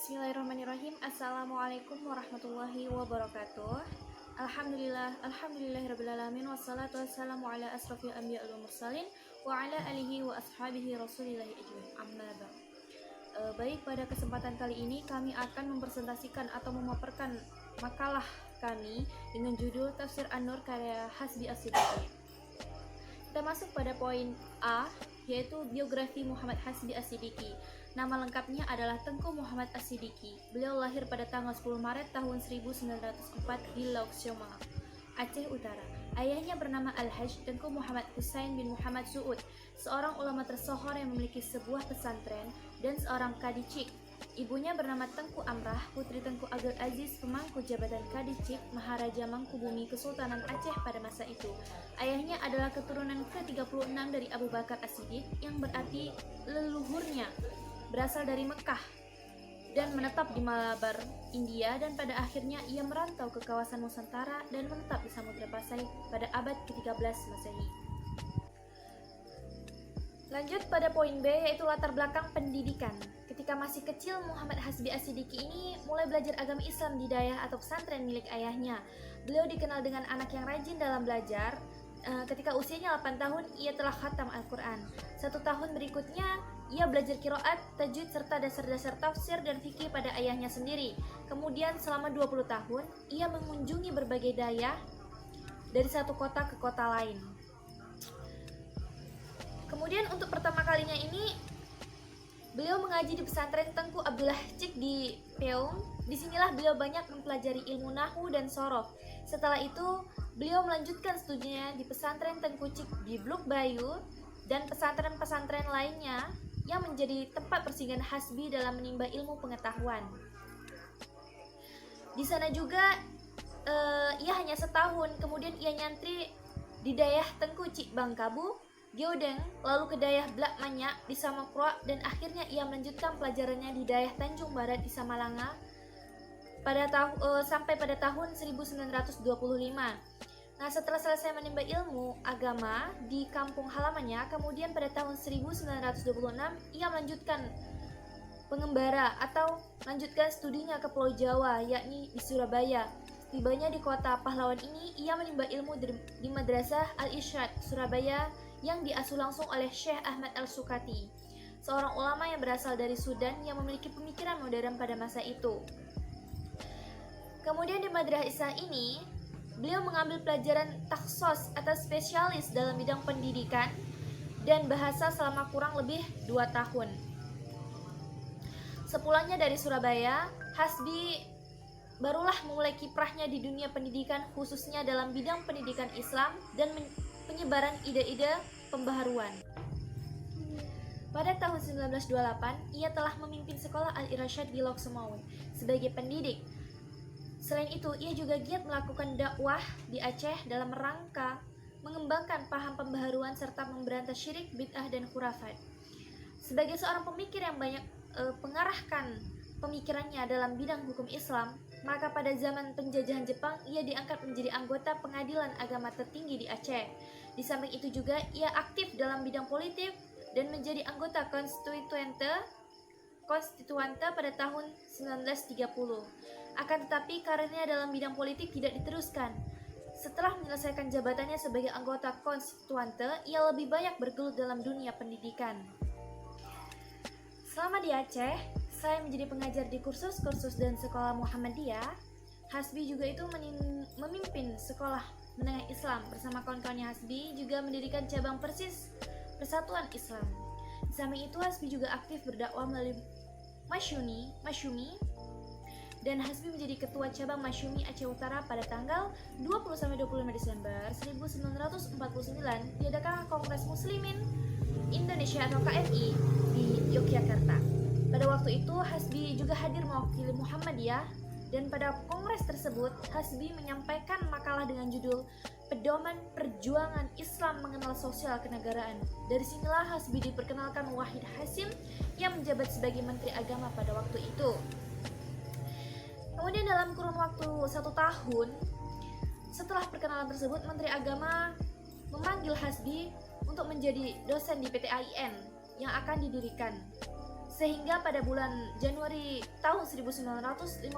Bismillahirrahmanirrahim. Assalamualaikum warahmatullahi wabarakatuh. Alhamdulillahirrabbilalamin. Wassalatu wassalamu ala asrafil anbiya wal mursalin wa ala alihi wa ashabihi rasulillahi ajmain. Amma ba'd. Baik, pada kesempatan kali ini kami akan mempresentasikan atau memaparkan makalah kami dengan judul Tafsir An-Nur karya Hasbi As-Siddiqi. Kita masuk pada poin A, yaitu biografi Muhammad Hasbi As-Siddiqi. Nama lengkapnya adalah Tengku Muhammad As-Siddiqi. Beliau lahir pada tanggal 10 Maret tahun 1904 di Lauk Syoma, Aceh Utara. Ayahnya bernama Al-Hajj Tengku Muhammad Husain bin Muhammad Su'ud, seorang ulama tersohor yang memiliki sebuah pesantren dan seorang kadicik. Ibunya bernama Tengku Amrah, putri Tengku Abdul Aziz, pemangku jabatan kadicik Maharaja Mangkubumi Kesultanan Aceh pada masa itu. Ayahnya adalah keturunan ke-36 dari Abu Bakar As-Siddiq, yang berarti leluhurnya berasal dari Mekah dan menetap di Malabar, India, dan pada akhirnya ia merantau ke kawasan Nusantara dan menetap di Samudra Pasai pada abad ke-13 Masehi. Lanjut pada poin B, yaitu latar belakang pendidikan. Ketika masih kecil, Muhammad Hasbi As-Siddiqi ini mulai belajar agama Islam di dayah atau pesantren milik ayahnya. Beliau dikenal dengan anak yang rajin dalam belajar. Ketika usianya 8 tahun, ia telah khatam Al-Quran. 1 tahun berikutnya, ia belajar qiraat, tajwid, serta dasar-dasar tafsir dan fikih pada ayahnya sendiri. Kemudian selama 20 tahun, ia mengunjungi berbagai dayah dari satu kota ke kota lain. Kemudian untuk pertama kalinya ini, beliau mengaji di pesantren Tengku Abdullah Cik di Peung. Disinilah beliau banyak mempelajari ilmu nahu dan sorof. Setelah itu, beliau melanjutkan studinya di pesantren Tengku Cik di Bluk Bayu dan pesantren-pesantren lainnya yang menjadi tempat persinggahan Hasbi dalam menimba ilmu pengetahuan. Di sana juga ia hanya setahun, kemudian ia nyantri di dayah Tengku Cik Bangkabu, Geodeng, lalu ke dayah Blak Manyak di Samakra, dan akhirnya ia melanjutkan pelajarannya di dayah Tanjung Barat di Samalanga sampai pada tahun 1925. Nah, setelah selesai menimba ilmu agama di kampung halamannya, kemudian pada tahun 1926 ia melanjutkan pengembara atau melanjutkan studinya ke Pulau Jawa, yakni di Surabaya. Tibanya di kota pahlawan ini, ia menimba ilmu di Madrasah Al-Irsyad, Surabaya, yang diasuh langsung oleh Syekh Ahmad Al-Sukati, seorang ulama yang berasal dari Sudan yang memiliki pemikiran modern pada masa itu. Kemudian di madrasah ini, beliau mengambil pelajaran takhsus atau spesialis dalam bidang pendidikan dan bahasa selama kurang lebih 2 tahun. Sepulangnya dari Surabaya, Hasbi barulah memulai kiprahnya di dunia pendidikan, khususnya dalam bidang pendidikan Islam dan penyebaran ide-ide pembaharuan. Pada tahun 1928, ia telah memimpin sekolah Al-Irsyad di Lauk Semaun sebagai pendidik. Selain itu, ia juga giat melakukan dakwah di Aceh dalam rangka mengembangkan paham pembaharuan serta memberantas syirik, bid'ah, dan khurafat. Sebagai seorang pemikir yang banyak mengarahkan pemikirannya dalam bidang hukum Islam, maka pada zaman penjajahan Jepang, ia diangkat menjadi anggota pengadilan agama tertinggi di Aceh. Di samping itu juga, ia aktif dalam bidang politik dan menjadi anggota konstituante pada tahun 1930. Akan tetapi karirnya dalam bidang politik tidak diteruskan. Setelah menyelesaikan jabatannya sebagai anggota konstituante, ia lebih banyak bergelut dalam dunia pendidikan. Selama di Aceh, selain menjadi pengajar di kursus-kursus dan sekolah Muhammadiyah, Hasbi juga itu memimpin sekolah menengah Islam. Bersama kawan-kawannya, Hasbi juga mendirikan cabang Persis Persatuan Islam. Di samping itu, Hasbi juga aktif berdakwah melalui Masyumi, dan Hasbi menjadi ketua cabang Masyumi Aceh Utara pada tanggal 20-25 Desember 1949 diadakan Kongres Muslimin Indonesia atau KMI di Yogyakarta. Pada waktu itu, Hasbi juga hadir mewakili Muhammadiyah, dan pada kongres tersebut, Hasbi menyampaikan makalah dengan judul Pedoman Perjuangan Islam Mengenal Sosial Kenegaraan. Dari sinilah Hasbi diperkenalkan Wahid Hasim yang menjabat sebagai Menteri Agama pada waktu itu. Kemudian dalam kurun waktu 1 tahun setelah perkenalan tersebut, Menteri Agama memanggil Hasbi untuk menjadi dosen di PT AIN yang akan didirikan. Sehingga pada bulan Januari tahun 1951,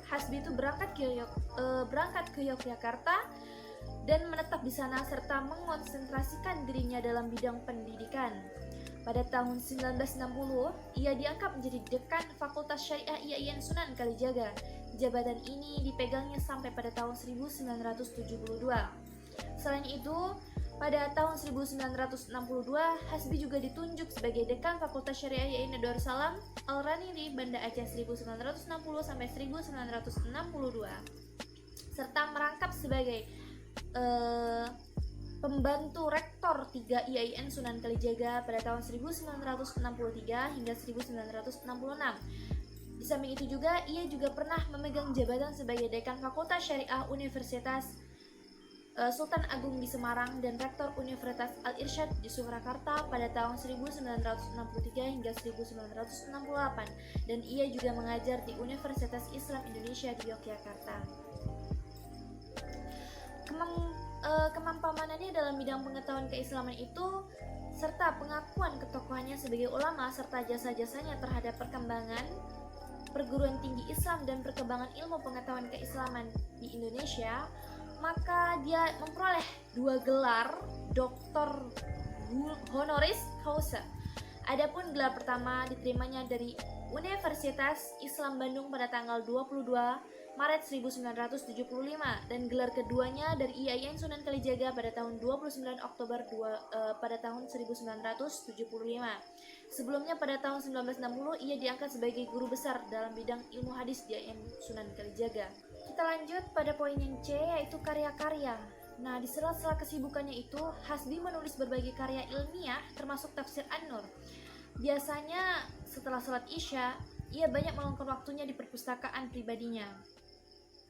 Hasbi itu berangkat ke Yogyakarta dan menetap di sana serta mengonsentrasikan dirinya dalam bidang pendidikan. Pada tahun 1960, ia diangkat menjadi dekan Fakultas Syariah IAIN Sunan Kalijaga. Jabatan ini dipegangnya sampai pada tahun 1972. Selain itu, pada tahun 1962, Hasbi juga ditunjuk sebagai dekan Fakultas Syariah IAIN Darussalam Al-Rani di Banda Aceh 1960 sampai 1962, serta merangkap sebagai pembantu rektor 3 IAIN Sunan Kalijaga pada tahun 1963 hingga 1966. Di samping itu juga, ia juga pernah memegang jabatan sebagai dekan Fakultas Syariah Universitas Sultan Agung di Semarang dan Rektor Universitas Al-Irsyad di Surakarta pada tahun 1963 hingga 1968, dan ia juga mengajar di Universitas Islam Indonesia di Yogyakarta. Kemampaannya dalam bidang pengetahuan keislaman itu serta pengakuan ketokohannya sebagai ulama serta jasa-jasanya terhadap perkembangan perguruan tinggi Islam dan perkembangan ilmu pengetahuan keislaman di Indonesia, maka dia memperoleh 2 gelar doktor honoris causa. Adapun gelar pertama diterimanya dari Universitas Islam Bandung pada tanggal 22 Maret 1975 dan gelar keduanya dari IAIN Sunan Kalijaga pada tahun 29 Oktober pada tahun 1975. Sebelumnya pada tahun 1960 ia diangkat sebagai guru besar dalam bidang ilmu hadis di IAIN Sunan Kalijaga. Kita lanjut pada poin yang C, yaitu karya-karya. Nah, di sela-sela kesibukannya itu, Hasbi menulis berbagai karya ilmiah termasuk tafsir An-Nur. Biasanya setelah sholat Isya, ia banyak meluangkan waktunya di perpustakaan pribadinya.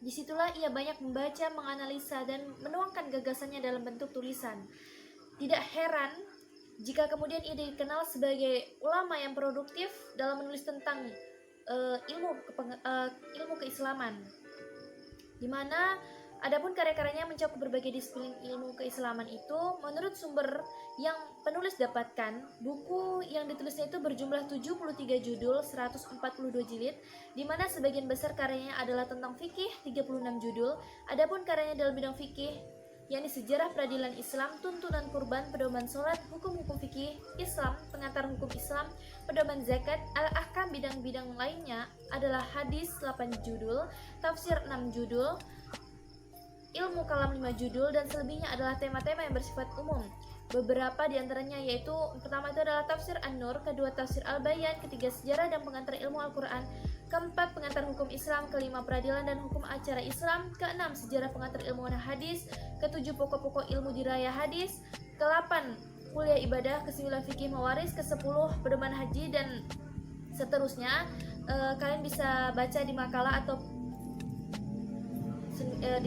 Disitulah ia banyak membaca, menganalisa, dan menuangkan gagasannya dalam bentuk tulisan. Tidak heran jika kemudian ia dikenal sebagai ulama yang produktif dalam menulis tentang ilmu keislaman, di mana adapun karya-karyanya mencakup berbagai disiplin ilmu keislaman itu. Menurut sumber yang penulis dapatkan, buku yang ditulisnya itu berjumlah 73 judul, 142 jilid, di mana sebagian besar karyanya adalah tentang fikih, 36 judul. Adapun karyanya dalam bidang fikih, yakni sejarah peradilan Islam, tuntunan kurban, pedoman sholat, hukum-hukum fikih Islam, pengantar hukum Islam, pedoman zakat, al-ahkam, bidang-bidang lainnya adalah hadis 8 judul, tafsir 6 judul, ilmu kalam 5 judul, dan selebihnya adalah tema-tema yang bersifat umum. Beberapa di antaranya yaitu, pertama itu adalah tafsir An-Nur, kedua tafsir Al-Bayan, ketiga sejarah dan pengantar ilmu Al-Quran, keempat pengantar hukum Islam, kelima peradilan dan hukum acara Islam, keenam sejarah pengantar ilmu hadis, ketujuh pokok-pokok ilmu diraya hadis, ke-8 kuliah ibadah, ke-9 fikih mawaris, ke-10 pedoman haji, dan seterusnya. Kalian bisa baca di makalah atau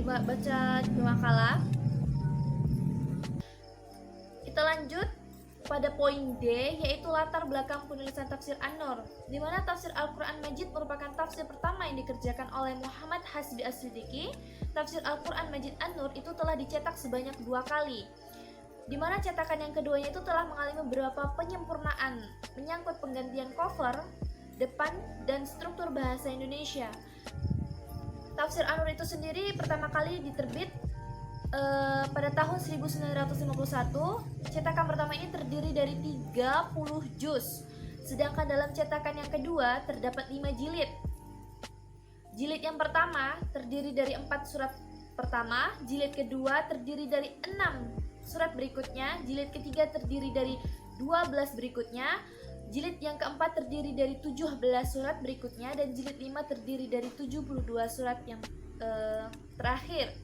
baca di makalah. Kita lanjut pada poin D, yaitu latar belakang penulisan tafsir An-Nur, di mana tafsir Al-Quran Majid merupakan tafsir pertama yang dikerjakan oleh Muhammad Hasbi As-Siddiqi. Tafsir Al-Quran Majid An-Nur itu telah dicetak sebanyak 2 kali, di mana cetakan yang keduanya itu telah mengalami beberapa penyempurnaan menyangkut penggantian cover, depan, dan struktur bahasa Indonesia. Tafsir An-Nur itu sendiri pertama kali diterbit pada tahun 1951. Cetakan pertama ini terdiri dari 30 juz, sedangkan dalam cetakan yang kedua terdapat 5 jilid. Jilid yang pertama terdiri dari 4 surat pertama, jilid kedua terdiri dari 6 surat berikutnya, jilid ketiga terdiri dari 12 berikutnya, jilid yang keempat terdiri dari 17 surat berikutnya, dan jilid 5 terdiri dari 72 surat yang terakhir.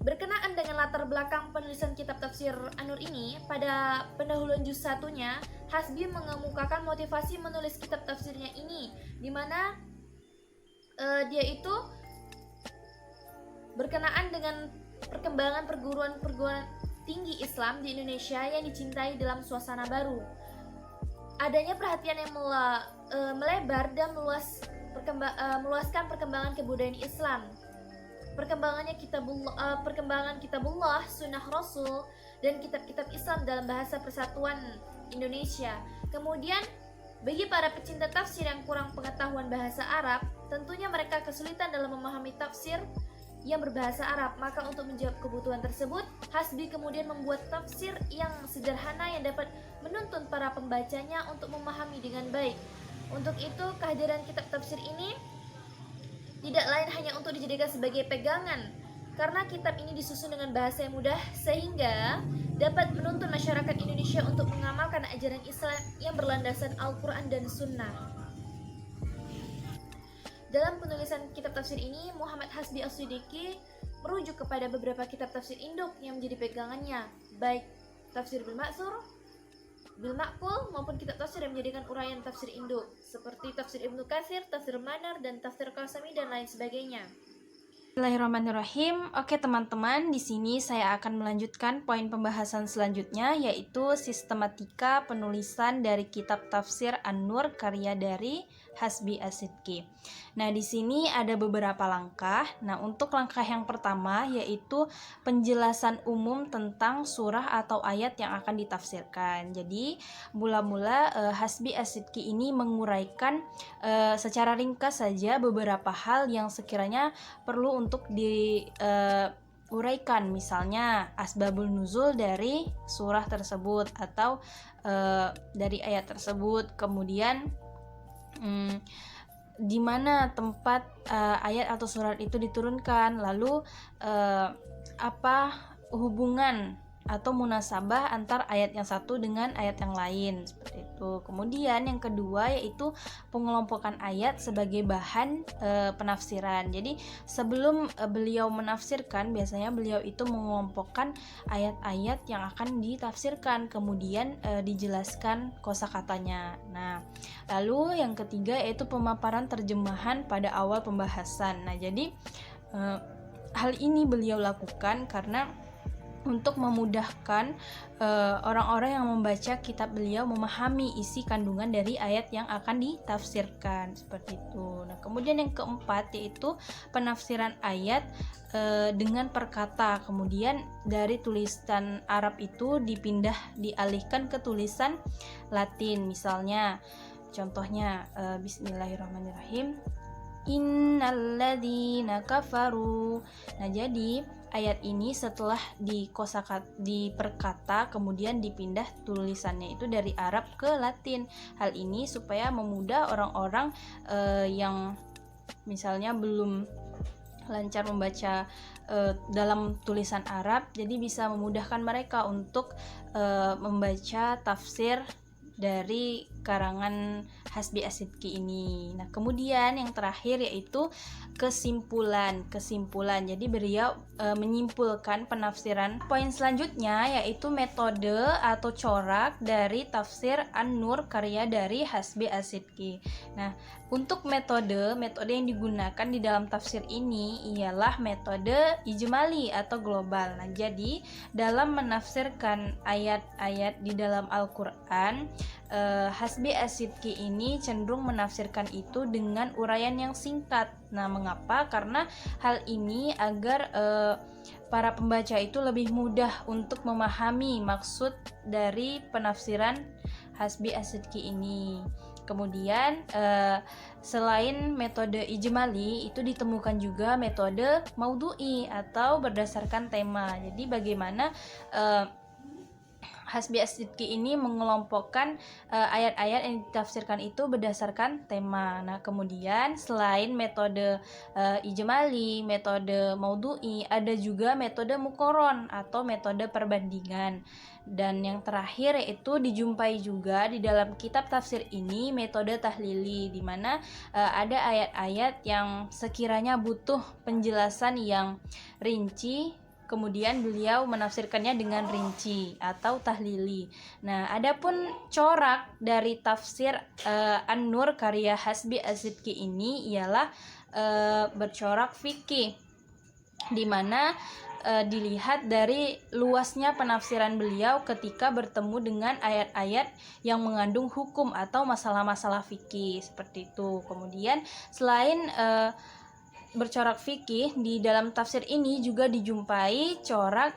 Berkenaan dengan latar belakang penulisan kitab tafsir An-Nur ini, pada pendahuluan juz 1-nya, Hasbi mengemukakan motivasi menulis kitab tafsirnya ini, di mana dia itu berkenaan dengan perkembangan perguruan tinggi Islam di Indonesia yang dicintai dalam suasana baru. Adanya perhatian yang melebar dan meluaskan perkembangan kebudayaan Islam, perkembangan kitabullah, sunnah Rasul, dan kitab-kitab Islam dalam bahasa persatuan Indonesia. Kemudian bagi para pecinta tafsir yang kurang pengetahuan bahasa Arab, tentunya mereka kesulitan dalam memahami tafsir yang berbahasa Arab. Maka untuk menjawab kebutuhan tersebut, Hasbi kemudian membuat tafsir yang sederhana yang dapat menuntun para pembacanya untuk memahami dengan baik. Untuk itu, kehadiran kitab tafsir ini tidak lain hanya untuk dijadikan sebagai pegangan, karena kitab ini disusun dengan bahasa yang mudah sehingga dapat menuntun masyarakat Indonesia untuk mengamalkan ajaran Islam yang berlandaskan Al-Quran dan Sunnah. Dalam penulisan kitab tafsir ini, Muhammad Hasbi As-Siddiqi merujuk kepada beberapa kitab tafsir induk yang menjadi pegangannya, baik tafsir Bil Ma'tsur, Bil Ma'qul maupun kitab tafsir yang menjadikan uraian tafsir induk seperti tafsir Ibnu Katsir, tafsir Manar, dan tafsir Qasami dan lain sebagainya. Bismillahirrahmanirrahim. Oke teman-teman, di sini saya akan melanjutkan poin pembahasan selanjutnya, yaitu sistematika penulisan dari kitab tafsir An-Nur karya dari Hasbi As-Siddiqi. Nah, di sini ada beberapa langkah. Nah, untuk langkah yang pertama yaitu penjelasan umum tentang surah atau ayat yang akan ditafsirkan. Jadi, mula-mula Hasbi As-Siddiqi ini menguraikan secara ringkas saja beberapa hal yang sekiranya perlu untuk diuraikan, misalnya asbabul nuzul dari surah tersebut atau dari ayat tersebut, kemudian di mana tempat ayat atau surat itu diturunkan, lalu apa hubungan atau munasabah antar ayat yang satu dengan ayat yang lain, seperti itu. Kemudian yang kedua yaitu pengelompokan ayat sebagai bahan penafsiran. Jadi sebelum beliau menafsirkan, biasanya beliau itu mengelompokkan ayat-ayat yang akan ditafsirkan, kemudian dijelaskan kosakatanya. Nah, lalu yang ketiga yaitu pemaparan terjemahan pada awal pembahasan. Nah, jadi hal ini beliau lakukan karena untuk memudahkan orang-orang yang membaca kitab beliau memahami isi kandungan dari ayat yang akan ditafsirkan, seperti itu. Nah, kemudian yang keempat yaitu penafsiran ayat dengan perkata. Kemudian dari tulisan Arab itu dialihkan ke tulisan Latin. Misalnya, contohnya Bismillahirrahmanirrahim. Innalladzina kafaru. Nah, jadi ayat ini setelah diperkata kemudian dipindah tulisannya itu dari Arab ke Latin. Hal ini supaya memudah orang-orang yang misalnya belum lancar membaca dalam tulisan Arab, jadi bisa memudahkan mereka untuk membaca tafsir dari karangan Hasbi As-Siddiqi ini. Nah, kemudian yang terakhir yaitu kesimpulan. Jadi beliau menyimpulkan penafsiran. Poin selanjutnya yaitu metode atau corak dari tafsir An-Nur karya dari Hasbi As-Siddiqi. Nah, untuk metode yang digunakan di dalam tafsir ini ialah metode ijmali atau global. Nah, jadi dalam menafsirkan ayat-ayat di dalam Al-Quran, Hasbi As-Siddiqi ini cenderung menafsirkan itu dengan uraian yang singkat. Nah, mengapa? Karena hal ini agar para pembaca itu lebih mudah untuk memahami maksud dari penafsiran Hasbi As-Siddiqi ini. Kemudian selain metode ijmali, itu ditemukan juga metode maudhu'i atau berdasarkan tema. Jadi bagaimana Hasbi As-Siddiqi ini mengelompokkan ayat-ayat yang ditafsirkan itu berdasarkan tema. Nah, kemudian selain metode ijmali, metode maudhu'i, ada juga metode muqaron atau metode perbandingan. Dan yang terakhir yaitu dijumpai juga di dalam kitab tafsir ini metode tahlili, di mana ada ayat-ayat yang sekiranya butuh penjelasan yang rinci, kemudian beliau menafsirkannya dengan rinci atau tahlili. Nah, adapun corak dari tafsir An-Nur karya Hasbi As-Siddiqi ini ialah bercorak fikih, di mana dilihat dari luasnya penafsiran beliau ketika bertemu dengan ayat-ayat yang mengandung hukum atau masalah-masalah fikih, seperti itu. Kemudian selain bercorak fikih, di dalam tafsir ini juga dijumpai corak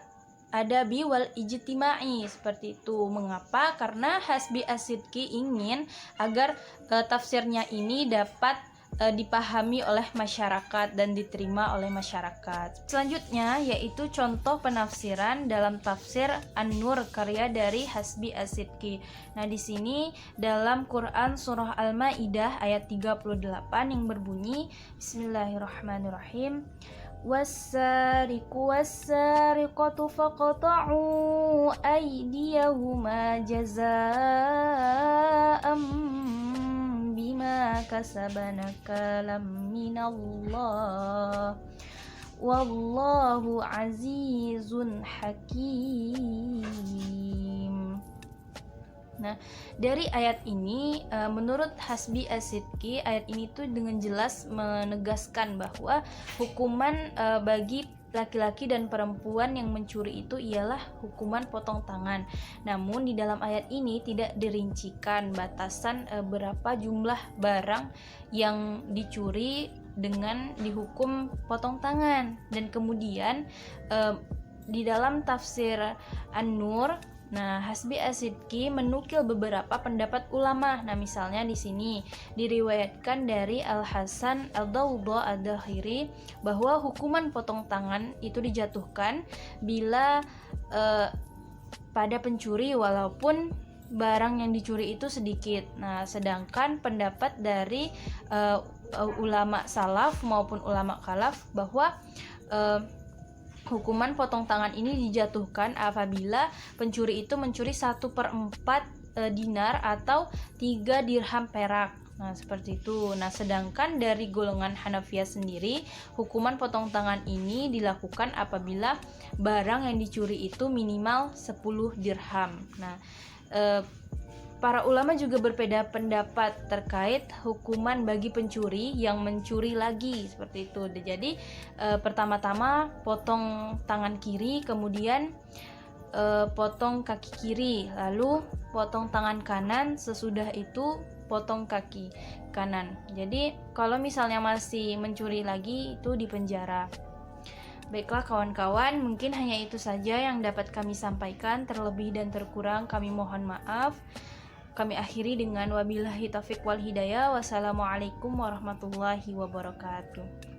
adabi wal ijtima'i. Seperti itu. Mengapa? Karena Hasbi As-Sidqi ingin agar tafsirnya ini dapat dipahami oleh masyarakat dan diterima oleh masyarakat. Selanjutnya yaitu contoh penafsiran dalam tafsir An-Nur karya dari Hasbi As-Sidqi. Nah, di sini dalam Quran surah Al-Maidah ayat 38 yang berbunyi Bismillahirrahmanirrahim. Was-sariqu was-sariqatu faqta'u aydiyahuma jazaa'an bima kasabana kalam minallah wallahu azizun hakim. Nah, dari ayat ini menurut Hasbi As-Sidqi, ayat ini tuh dengan jelas menegaskan bahwa hukuman bagi laki-laki dan perempuan yang mencuri itu ialah hukuman potong tangan. Namun di dalam ayat ini tidak dirincikan batasan berapa jumlah barang yang dicuri dengan dihukum potong tangan. Dan kemudian di dalam tafsir An-Nur, nah, Hasbi As-Sidqi menukil beberapa pendapat ulama. Nah, misalnya di sini diriwayatkan dari Al-Hasan Al-Dawda Ad-Dahiri bahwa hukuman potong tangan itu dijatuhkan bila pada pencuri walaupun barang yang dicuri itu sedikit. Nah, sedangkan pendapat dari ulama salaf maupun ulama khalaf bahwa hukuman potong tangan ini dijatuhkan apabila pencuri itu mencuri 1/4 dinar atau 3 dirham perak. Nah, seperti itu. Nah, sedangkan dari golongan Hanafiyah sendiri, hukuman potong tangan ini dilakukan apabila barang yang dicuri itu minimal 10 dirham. Nah, para ulama juga berbeda pendapat terkait hukuman bagi pencuri yang mencuri lagi, seperti itu. Jadi pertama-tama potong tangan kiri, kemudian potong kaki kiri, lalu potong tangan kanan, sesudah itu potong kaki kanan. Jadi kalau misalnya masih mencuri lagi itu dipenjara. Baiklah kawan-kawan, mungkin hanya itu saja yang dapat kami sampaikan. Terlebih dan terkurang kami mohon maaf. Kami akhiri dengan wabillahi taufiq wal hidayah. Wassalamualaikum warahmatullahi wabarakatuh.